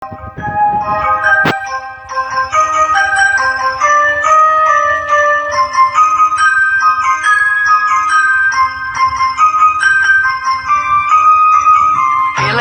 Pela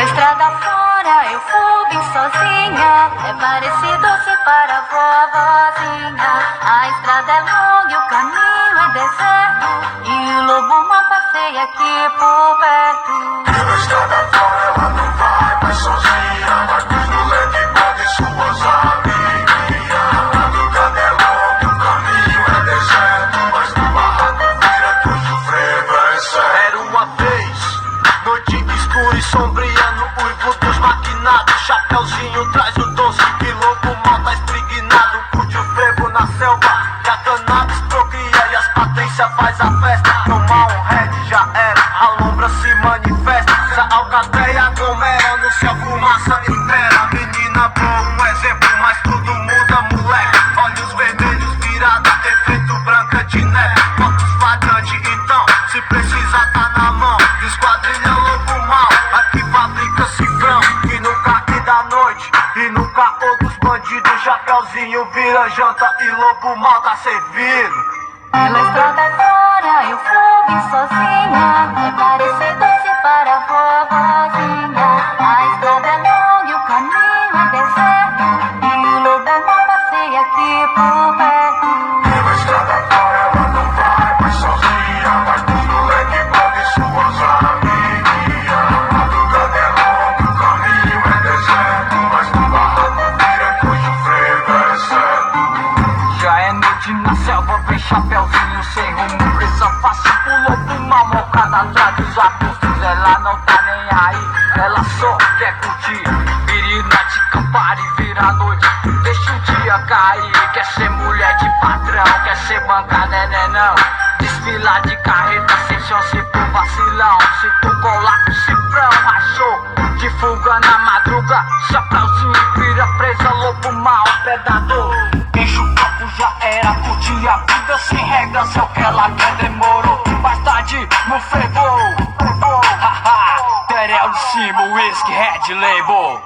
estrada fora eu fui bem sozinha. É parecido se para vovozinha. A estrada é longa e o caminho é deserto, e o lobo mal passeia aqui por perto. Pela estrada fora ela não vai mais sozinha, mas nos moleque bode suas amiguinhas. A madrugada é longa e o caminho é deserto, mas no barraco vira que hoje o frevo é certo. Era uma vez, noite escura e sombria, no uivo dos maquinados. Chapeuzinho traz o doce, que lobo mal tá espreguinado. Curte o frevo na selva, que a cannabis procria e as patências faz a festa. Tomar um red já era, a lombra se manifesta. Essa alcateia aglomera, no céu fumaça impera. Menina boa, um exemplo, mas tudo muda, moleque. Olhos vermelhos virada, efeito branca de neve. Fotos flagrante, então, se precisar tá na mão. Esquadrilha lobo mal, aqui fabrica cifrão. E no caque da noite, e no caô dos bandidos, chapeuzinho vira janta e lobo mal tá servido. Pela estrada fora eu fui bem sozinha. É parecido se para vovozinha. A estrada é longa e o caminho é deserto, e o lobo mal passeia aqui por perto. Pela estrada fora ela não vai mais sozinha, mas nos moleque bode suas amiguinhas. A madrugada é longa, o caminho é deserto, mas no barraco vira que hoje o frevo é certo. Já é noite na selva, vem chapeuzinho sem rumo. Pressa fácil pro lobo mal, mocada atrás dos arbustos. Ela não tá nem aí, ela só quer curtir. Virina de Campari, vira noite, deixa o dia cair. Quer ser mulher de patrão, quer ser bancada, não. Desfilar de carreta sem chance pro vacilão. Se tu colar com cifrão, rachou de fuga na madruga. Chapeuzinho vira presa, lobo mal, predador. Enche o copo, já era, curtir a vida sem regras, é o que ela quer, demorou. Mais tarde no frevo, haha, Terel de cima, whisky, red label.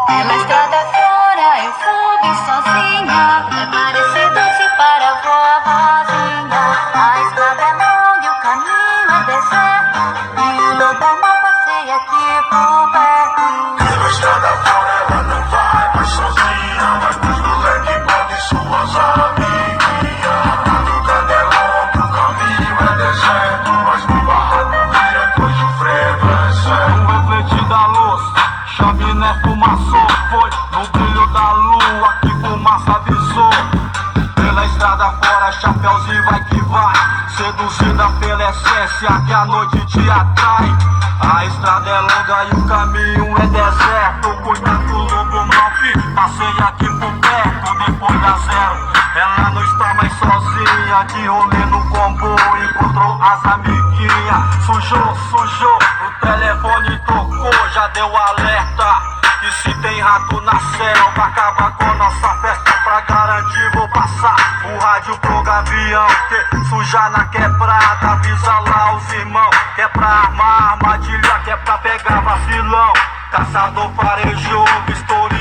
Pela estrada fora eu fui bem sozinha. É parecido se para vovozinha. A estrada é longa e o caminho é deserto, e o lobo mal passeia aqui por perto. Pela estrada fora ela não vai mais sozinha, mas nos moleque bode suas amiguinhas. A madrugada é longa, o caminho é deserto, mas no barraco vira que hoje o frevo é certo. No refletir da luz, chaminé fumaçou. Foi no brilho da lua que fumaça avisou. Pela estrada fora, chapeuzinho vai que vai, seduzida pela essência que a noite te atrai. A estrada é longa e o caminho é deserto. Cuidado com o lobo mal que passeia aqui por perto. Depois da zero, ela não está mais sozinha. De rolê no comboio, encontrou as amiguinhas. Sujou, o telefone tocou, já deu alerta. E se tem rato na selva, acaba com a nossa festa. Pra garantir vou passar o rádio pro gavião, que suja na quebrada, avisa lá os irmãos. Que é pra armar armadilha, que é pra pegar vacilão. Caçador farejou, mistura